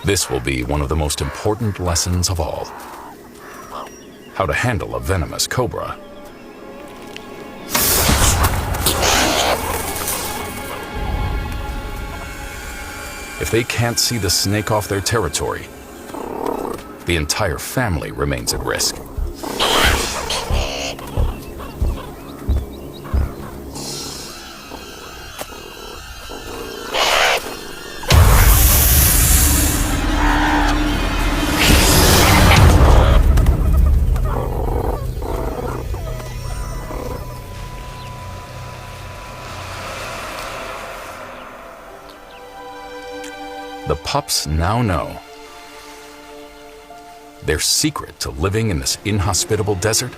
This will be one of the most important lessons of all. How to handle a venomous cobra. If they can't see the snake off their territory, the entire family remains at risk. The pups now know their secret to living in this inhospitable desert